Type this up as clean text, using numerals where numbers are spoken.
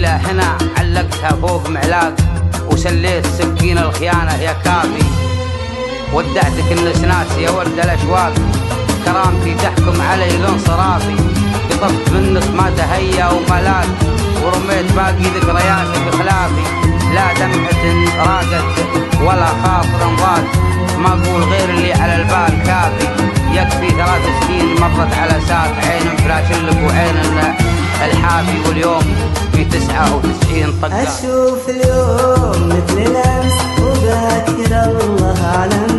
الليلة هنا علقتها فوق معلاق، وسليت سكين الخيانة يا كافي. ودعتك النسناس يا ورد الأشواق، كرامتي تحكم علي الانصرافي. قطفت منك ما تهيأ وملاك، ورميت باقي ذكرياتي بخلافي. لا دمعة راقت ولا خاطر ضاق، ما أقول غير اللي على البال كافي. يكفي 3 سنين مرت على ساق، عين فلاشلك وعين الحافي. واليوم في 99 طقة. أشوف اليوم مثل الأمس وبكر الله أعلم